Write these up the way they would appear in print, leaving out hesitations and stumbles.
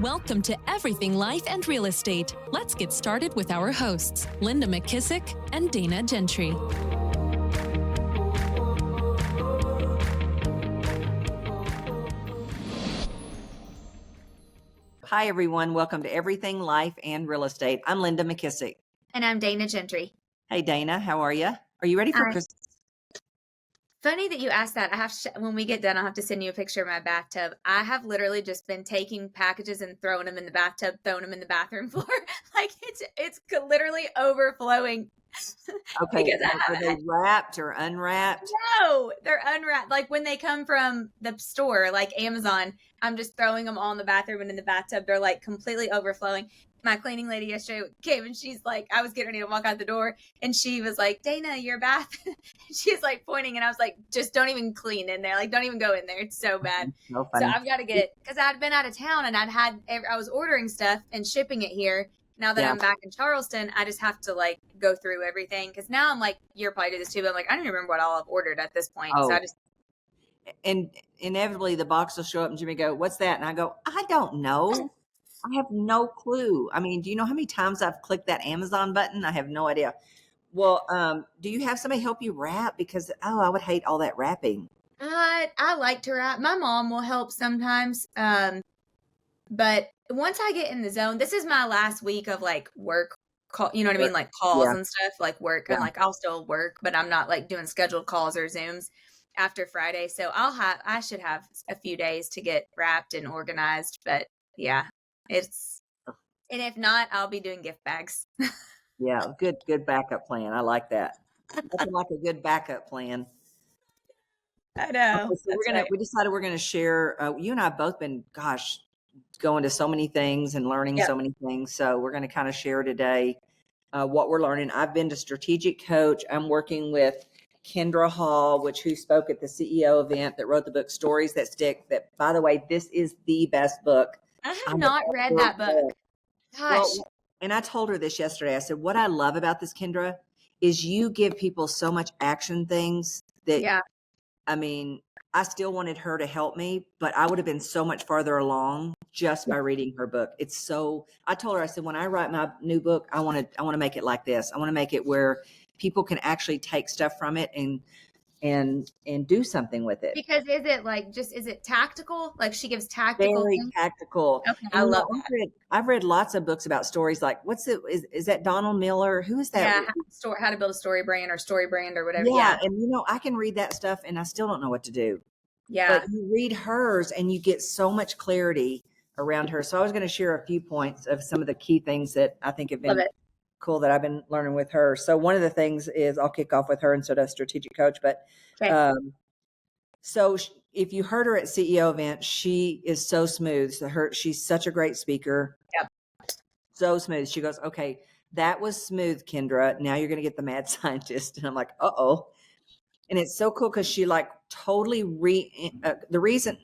Welcome to Everything Life and Real Estate. Let's get started with our hosts, Linda McKissack and Dana Gentry. Hi, everyone. Welcome to Everything Life and Real Estate. I'm Linda McKissack. And I'm Dana Gentry. Hey, Dana. How are you? Are you ready for Christmas? Funny that you asked that. When we get done, I'll have to send you a picture of my bathtub. I have literally just been taking packages and throwing them in the bathtub, throwing them in the bathroom floor. Like it's literally overflowing. Okay. Are they wrapped or unwrapped? No, they're unwrapped. Like when they come from the store, like Amazon, I'm just throwing them all in the bathroom and in the bathtub. They're like completely overflowing. My cleaning lady yesterday came and she's like, I was getting ready to walk out the door and she was like, Dana, your bath. She's like pointing and I was like, just don't even clean in there. Like, don't even go in there. It's so bad. So I've got to because I'd been out of town and I was ordering stuff and shipping it here. Now that I'm back in Charleston, I just have to like go through everything. Cause now I'm like, you're probably do this too, but I'm like, I don't even remember what all I've ordered at this point. Oh. So I just. And inevitably the box will show up and Jimmy go, what's that? And I go, I don't know. I have no clue. I mean, do you know how many times I've clicked that Amazon button? I have no idea. Well, do you have somebody help you wrap? Because, I would hate all that wrapping. I like to wrap. My mom will help sometimes. But once I get in the zone, this is my last week of like work call, you know what I mean? Like calls and stuff, like work. And like, I'll still work, but I'm not like doing scheduled calls or Zooms after Friday. So I should have a few days to get wrapped and organized, but yeah. And if not, I'll be doing gift bags. Yeah, good backup plan. I like that. Nothing like a good backup plan. I know. Okay, so we decided we're gonna share. You and I have both been, going to so many things and learning so many things. So we're gonna kind of share today what we're learning. I've been to strategic coach. I'm working with Kendra Hall, who spoke at the CEO event, that wrote the book Stories That Stick. That, by the way, this is the best book. I have not read that book. Gosh. Well, and I told her this yesterday. I said, what I love about this, Kindra, is you give people so much action things that, I mean, I still wanted her to help me, but I would have been so much farther along just by reading her book. I told her, I said, when I write my new book, I want to make it like this. I want to make it where people can actually take stuff from it and do something with it. Because is it tactical? Like she gives tactical Very things? Tactical. Okay, I love that. I've read lots of books about stories. Like is that Donald Miller? Who is that? Yeah, how to build a story brand or whatever. Yeah. And I can read that stuff and I still don't know what to do. Yeah. But you read hers and you get so much clarity around her. So I was going to share a few points of some of the key things that I think have been cool that I've been learning with her. So one of the things is I'll kick off with her instead of strategic coach, but so if you heard her at CEO event, she is so smooth. She's such a great speaker. Yep. So smooth. She goes, okay, that was smooth, Kendra. Now you're going to get the mad scientist. And I'm like, uh-oh. And it's so cool because she like totally the reason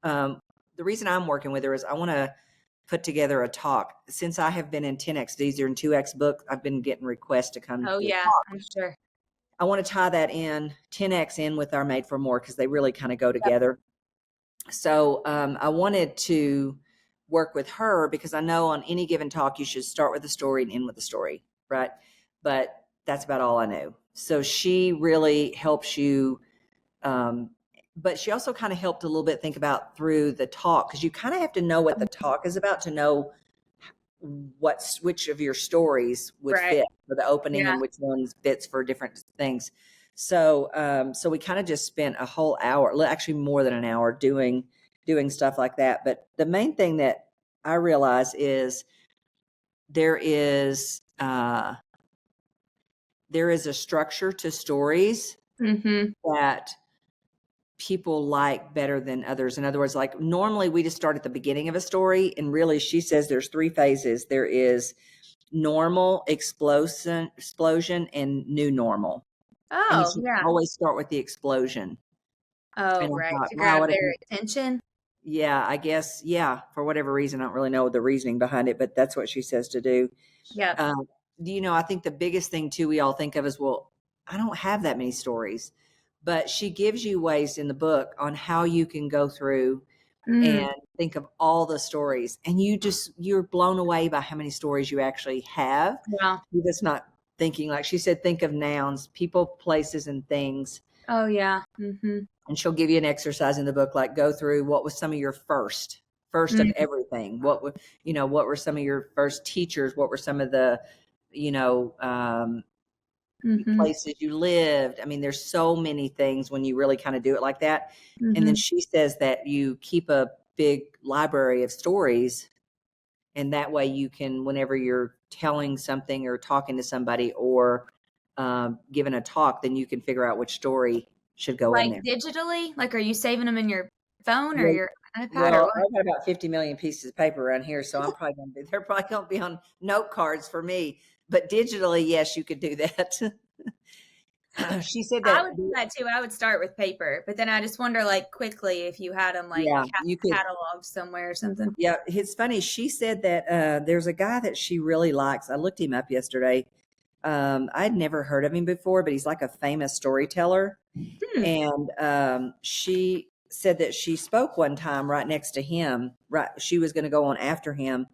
I'm working with her is I want to put together a talk. Since I have been in 10X Easier and 2X book, I've been getting requests to come. Oh yeah, I'm sure. I want to tie that 10X in with our Made for More because they really kind of go together. So I wanted to work with her because I know on any given talk, you should start with a story and end with a story, right? But that's about all I know. So she really helps you. But she also kind of helped a little bit think about through the talk, because you kind of have to know what the talk is about to know which of your stories would fit for the opening and which ones fits for different things. So we kind of just spent a whole hour, actually more than an hour doing stuff like that. But the main thing that I realize is there is a structure to stories that people like better than others. In other words, like normally we just start at the beginning of a story, and really she says there's 3 phases. There is normal, explosion, and new normal. Oh, and you always start with the explosion. Oh, right. To grab their attention. Yeah, I guess. Yeah. For whatever reason, I don't really know the reasoning behind it, but that's what she says to do. Yeah. I think the biggest thing too, we all think of is, well, I don't have that many stories. But she gives you ways in the book on how you can go through and think of all the stories, and you're blown away by how many stories you actually have. Yeah. You're just not thinking, like she said, think of nouns, people, places, and things. Oh yeah. Mm-hmm. And she'll give you an exercise in the book, like go through what was some of your first of everything. What were some of your first teachers? What were some of the, places you lived? I mean, there's so many things when you really kind of do it like that. And then she says that you keep a big library of stories, and that way you can, whenever you're telling something or talking to somebody or giving a talk, then you can figure out which story should go in Like there. digitally? Like, are you saving them in your phone or Well, your iPad or Well, what? I've got about 50 million pieces of paper around here, so they're probably going to be on note cards for me. But digitally, yes, you could do that. She said I that, would do that too. I would start with paper, but then I just wonder, like, quickly if you had them like yeah, you could. cataloged somewhere or something. Yeah, it's funny. She said that there's a guy that she really likes. I looked him up yesterday. I'd never heard of him before, but he's like a famous storyteller. And she said that she spoke one time right next to him. Right, she was going to go on after him,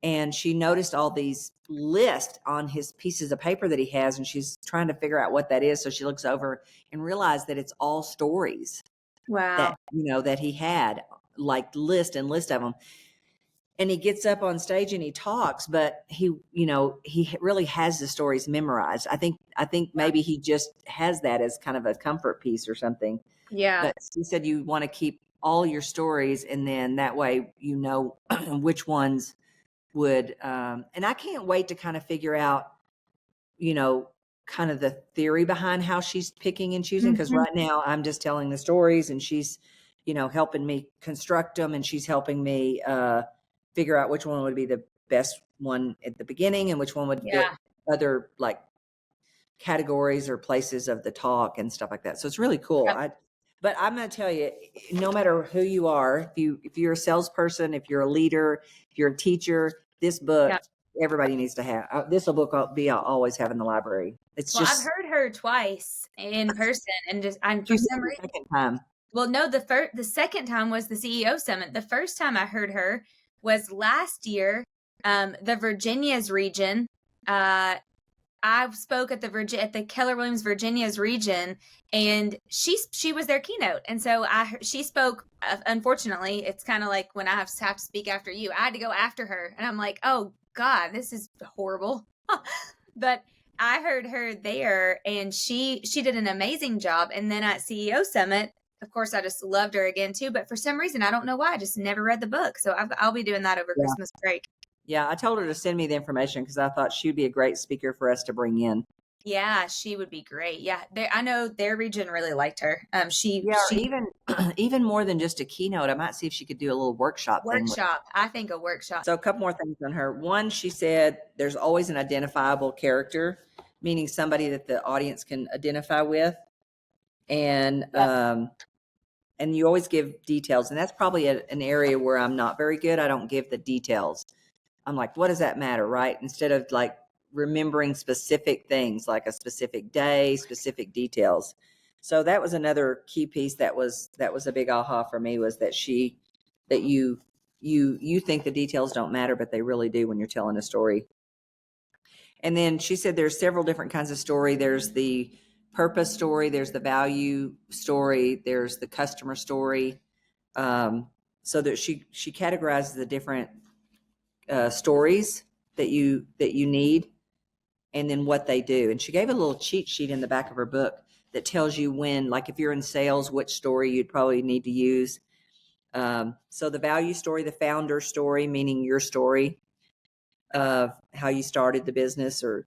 and she noticed all these lists on his pieces of paper that he has, and she's trying to figure out what that is. So she looks over and realized that it's all stories Wow. that he had, like list of them. And he gets up on stage and he talks, but he really has the stories memorized. I think maybe he just has that as kind of a comfort piece or something. Yeah. But she said you want to keep all your stories, and then that way which ones would. And I can't wait to kind of figure out, kind of the theory behind how she's picking and choosing. Because right now I'm just telling the stories, and she's, helping me construct them, and she's helping me figure out which one would be the best one at the beginning and which one would fit other like categories or places of the talk and stuff like that. So it's really cool. But I'm going to tell you, no matter who you are, if you're a salesperson, if you're a leader, if you're a teacher, this book, everybody needs to have. This book I'll always have in the library. It's I've heard her twice in person, and for some reason. Second time. Well, no, the second time was the CEO summit. The first time I heard her was last year, the Virginias region. I spoke at the Keller Williams Virginias region, and she was their keynote. And so she spoke. Unfortunately, it's kind of like when I have to speak after you. I had to go after her, and I'm like, oh God, this is horrible. But I heard her there, and she did an amazing job. And then at CEO Summit, of course, I just loved her again too. But for some reason, I don't know why, I just never read the book. So I'll be doing that over Christmas break. Yeah, I told her to send me the information because I thought she'd be a great speaker for us to bring in. Yeah, she would be great. Yeah, I know their region really liked her. Even more than just a keynote, I might see if she could do a little workshop. I think a workshop. So a couple more things on her. One, she said there's always an identifiable character, meaning somebody that the audience can identify with, and you always give details, and that's probably an area where I'm not very good. I don't give the details. I'm like, what does that matter, right? Instead of like remembering specific things, like a specific day, specific details. So that was another key piece that was a big aha for me, was that you think the details don't matter, but they really do when you're telling a story. And then she said there's several different kinds of story. There's the purpose story, there's the value story, there's the customer story. So that she categorizes the different stories that you need, and then what they do. And she gave a little cheat sheet in the back of her book that tells you when, like if you're in sales, which story you'd probably need to use. So the value story, the founder story, meaning your story of how you started the business or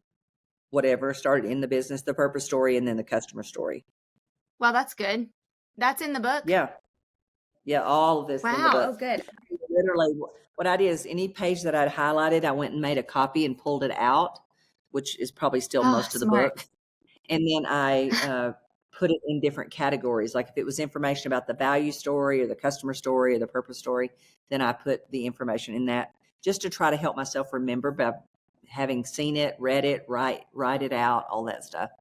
whatever, started in the business, the purpose story, and then the customer story. Wow, that's good. That's in the book? Yeah, all of this in the book. Wow, oh good. Literally, what I did is any page that I'd highlighted, I went and made a copy and pulled it out, which is probably still most of the book. And then I put it in different categories. Like if it was information about the value story or the customer story or the purpose story, then I put the information in that, just to try to help myself remember by having seen it, read it, write it out, all that stuff.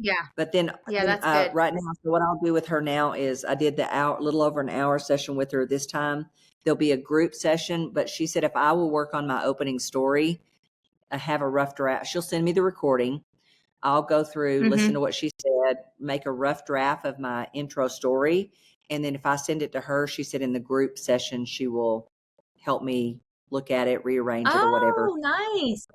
Yeah. But then, Yeah, that's good. right now, so what I'll do with her now is I did the little over an hour session with her this time. There'll be a group session, but she said if I will work on my opening story, I have a rough draft. She'll send me the recording. I'll go through, listen to what she said, make a rough draft of my intro story. And then if I send it to her, she said in the group session, she will help me look at it, rearrange it or whatever. Oh, nice.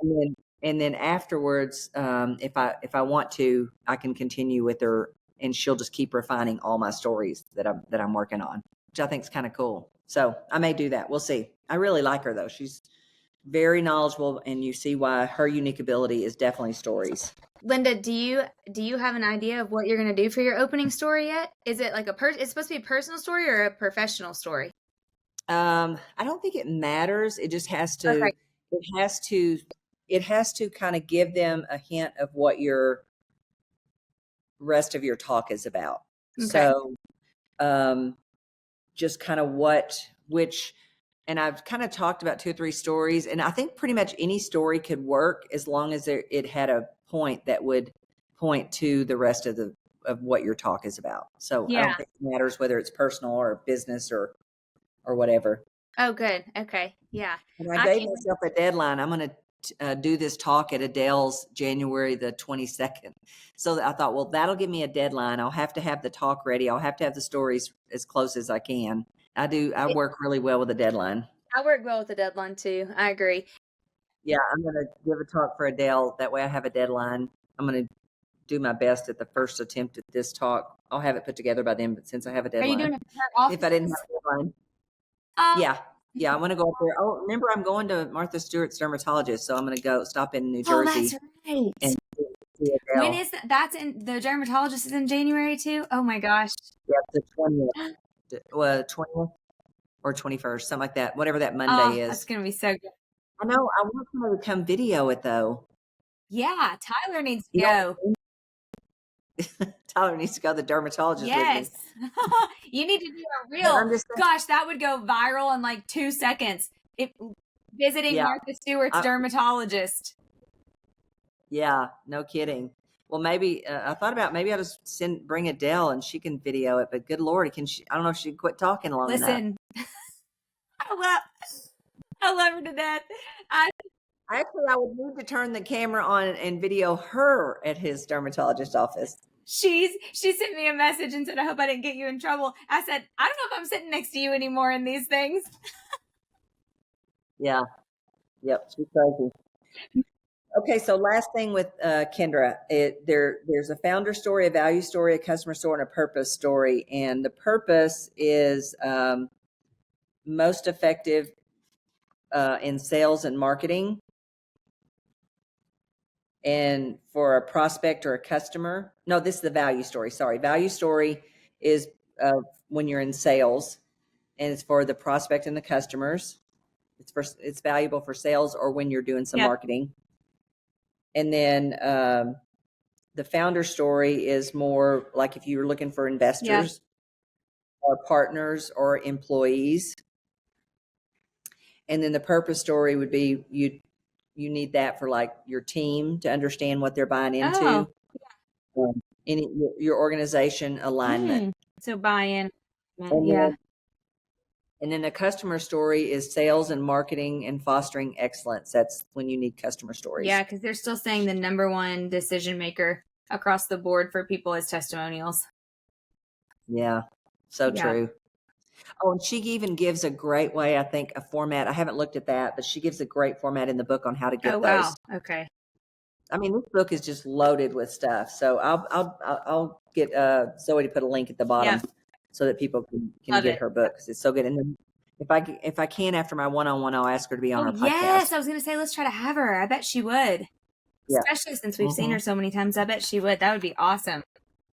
And then afterwards, if I want to, I can continue with her and she'll just keep refining all my stories that I'm working on, which I think is kind of cool. So I may do that. We'll see. I really like her though. She's very knowledgeable, and you see why her unique ability is definitely stories. Linda, do you have an idea of what you're going to do for your opening story yet? Is it like it's supposed to be a personal story or a professional story? I don't think it matters. It just has to, Okay. it has to kind of give them a hint of what your rest of your talk is about. Okay. So, just kind of and I've kind of talked about 2 or 3 stories, and I think pretty much any story could work as long as it had a point that would point to the rest of what your talk is about. So I don't think it matters whether it's personal or business or whatever. Oh, good. Okay. Yeah. And I gave myself a deadline. I'm going to do this talk at Adele's January the 22nd. So I thought, well, that'll give me a deadline. I'll have to have the talk ready. I'll have to have the stories as close as I can. I work really well with a deadline. I work well with a deadline too. I agree. Yeah, I'm going to give a talk for Adele. That way I have a deadline. I'm going to do my best at the first attempt at this talk. I'll have it put together by then, but since I have a deadline. Are you doing it for her office? If I didn't have a deadline. Yeah, I'm going to go up there. Oh, remember, I'm going to Martha Stewart's dermatologist, so I'm going to go stop in New Jersey. Oh, that's right. And see Adele. When is that? That's in the dermatologist is in January too. Oh my gosh. Yeah, the 20th. 20th or 21st, something like that. Whatever that Monday is. That's gonna be so good. I know. I want somebody to come video it though. Yeah, Tyler needs to go. Tyler needs to go to the dermatologist. Yes. With me. You need to do a reel. Gosh, that would go viral in like 2 seconds. Visiting Martha Stewart's dermatologist. Yeah, no kidding. Well, maybe I thought about maybe I'll just bring Adele and she can video it. But good Lord, I don't know if she can quit talking long enough. Listen, I love her to death. Actually, I would need to turn the camera on and video her at his dermatologist office. She sent me a message and said, I hope I didn't get you in trouble. I said, I don't know if I'm sitting next to you anymore in these things. Yeah. Yep. She's crazy. Okay. So last thing with Kindra, there's a founder story, a value story, a customer story, and a purpose story. And the purpose is most effective in sales and marketing. And for a prospect or a customer, no, this is the value story. Sorry. Value story is when you're in sales, and it's for the prospect and the customers. It's valuable for sales or when you're doing some marketing. And then the founder story is more like if you're looking for investors or partners or employees. And then the purpose story would be you need that for like your team to understand what they're buying into. Your organization alignment. So buy-in. And then the customer story is sales and marketing and fostering excellence. That's when you need customer stories. Yeah, because they're still saying the number one decision maker across the board for people is testimonials. Yeah, so true. Oh, and she even gives a great way, I think, a format. I haven't looked at that, but she gives a great format in the book on how to get those. Wow. Okay. I mean, this book is just loaded with stuff. So I'll get Zoe to put a link at the bottom so that people can get her book because it's so good. And then if I can after my one-on-one, I'll ask her to be on our podcast. Yes, I was going to say let's try to have her. I bet she would. Yeah. Especially since we've seen her so many times. I bet she would. That would be awesome.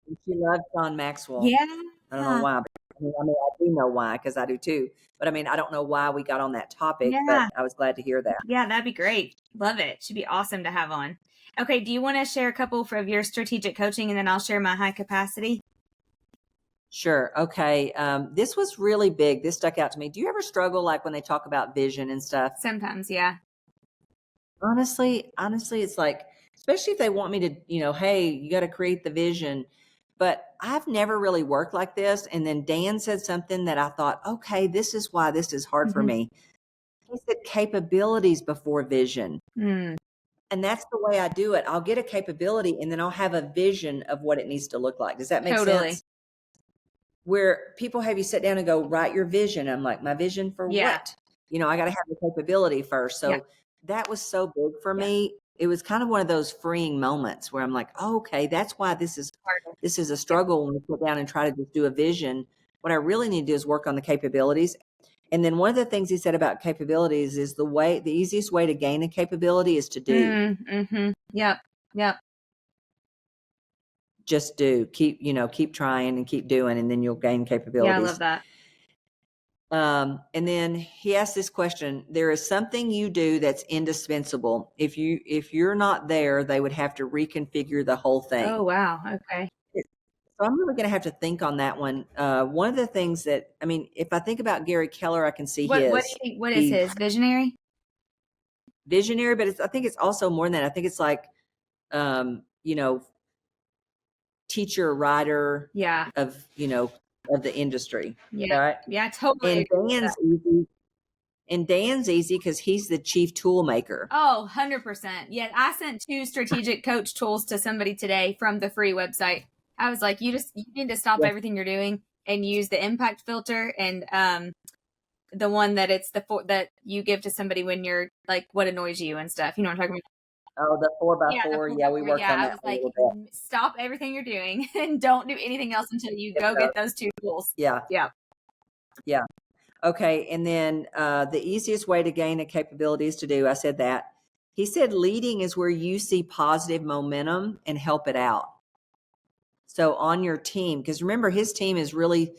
She loves John Maxwell. Yeah. I don't know why. But I do know why because I do too. But I mean, I don't know why we got on that topic, but I was glad to hear that. Yeah, that'd be great. Love it. Should be awesome to have on. Okay, do you want to share a couple of your strategic coaching and then I'll share my high capacity? Sure. Okay. This was really big. This stuck out to me. Do you ever struggle like when they talk about vision and stuff? Sometimes, yeah. Honestly, it's like, especially if they want me to, hey, you got to create the vision. But I've never really worked like this. And then Dan said something that I thought, okay, this is why this is hard for me. He said capabilities before vision. And that's the way I do it. I'll get a capability and then I'll have a vision of what it needs to look like. Does that make sense? Where people have you sit down and go, write your vision. I'm like, my vision for what? I got to have the capability first. So that was so big for me. It was kind of one of those freeing moments where I'm like, oh, okay, that's why this is a struggle when we sit down and try to just do a vision. What I really need to do is work on the capabilities. And then one of the things he said about capabilities is the easiest way to gain a capability is to do. Yep. Just do. Keep trying and keep doing, and then you'll gain capabilities. Yeah, I love that. And then he asked this question: there is something you do that's indispensable. If you're not there, they would have to reconfigure the whole thing. Oh, wow. Okay. So I'm really going to have to think on that one. One of the things that, if I think about Gary Keller, I can see what do you think? What is his visionary? Visionary, but I think it's also more than that. I think it's like, teacher, writer, of the industry. Yeah. Right? Yeah, totally. And Dan's easy because he's the chief tool maker. Oh, 100%. Yeah, I sent 2 strategic coach tools to somebody today from the free website. I was like, you need to stop everything you're doing and use the impact filter and the one that that you give to somebody when you're like, what annoys you and stuff. You know what I'm talking about? Oh, the 4x4. Yeah, we worked on that. I was like, stop everything you're doing and don't do anything else until you go get those 2 tools. Yeah. Okay. And then the easiest way to gain a capability is to do, I said that. He said leading is where you see positive momentum and help it out. So on your team, because remember, his team is really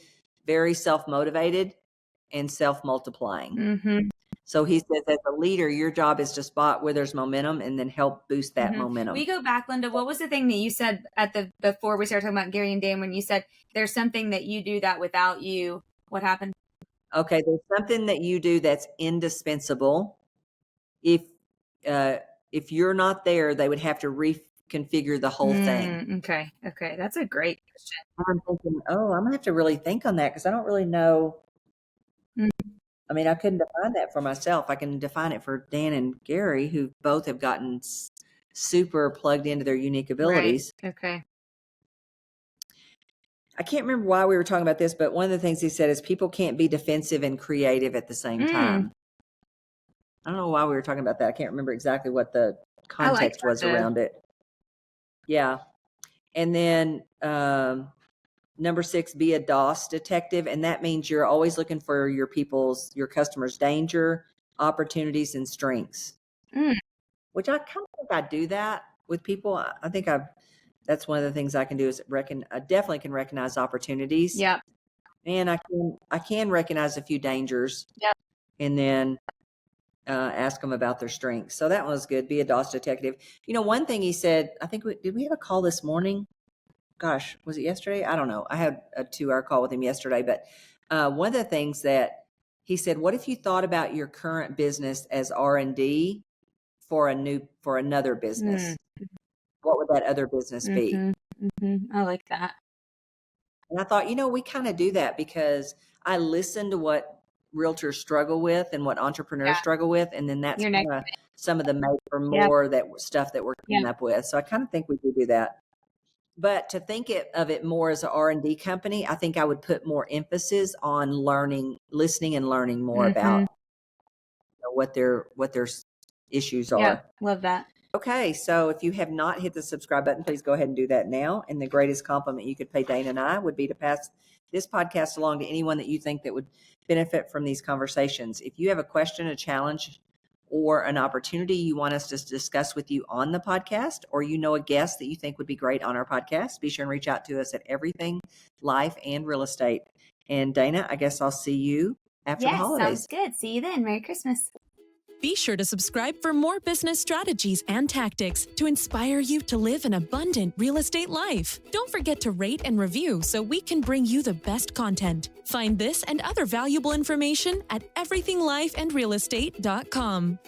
very self-motivated and self-multiplying. So he says, as a leader, your job is to spot where there's momentum and then help boost that momentum. We go back, Linda. What was the thing that you said before we started talking about Gary and Dan, when you said there's something that you do that without you, what happened? Okay, there's something that you do that's indispensable. If you're not there, they would have to reconfigure the whole thing. Okay, that's a great question. I'm thinking, I'm gonna have to really think on that because I don't really know. I couldn't define that for myself. I can define it for Dan and Gary, who both have gotten super plugged into their unique abilities. Right. Okay. I can't remember why we were talking about this, but one of the things he said is people can't be defensive and creative at the same time. I don't know why we were talking about that. I can't remember exactly what the context was around it. Yeah. And then number 6, be a DOS detective. And that means you're always looking for your customers' danger, opportunities, and strengths. Which I kind of think I do that with people. I think that's one of the things I can do is I definitely can recognize opportunities. Yep. And I can recognize a few dangers. Yep. And then ask them about their strengths. So that one was good. Be a DOS detective. One thing he said, I think did we have a call this morning? Gosh, was it yesterday? I don't know. I had a 2-hour call with him yesterday, but one of the things that he said, what if you thought about your current business as R&D for another business? What would that other business be? I like that. And I thought, we kind of do that because I listen to what realtors struggle with and what entrepreneurs struggle with. And then that's some of the made for more stuff that we're coming up with. So I kind of think we do that. But to think of it more as an R&D company, I think I would put more emphasis on listening and learning more about what their issues are. Yeah, love that. Okay, so if you have not hit the subscribe button, please go ahead and do that now. And the greatest compliment you could pay Dana and I would be to pass this podcast along to anyone that you think that would benefit from these conversations. If you have a question, a challenge, or an opportunity you want us to discuss with you on the podcast, or a guest that you think would be great on our podcast, be sure and reach out to us at Everything Life and Real Estate. And Dana, I guess I'll see you after the holidays. Sounds good. See you then. Merry Christmas. Be sure to subscribe for more business strategies and tactics to inspire you to live an abundant real estate life. Don't forget to rate and review so we can bring you the best content. Find this and other valuable information at everythinglifeandrealestate.com.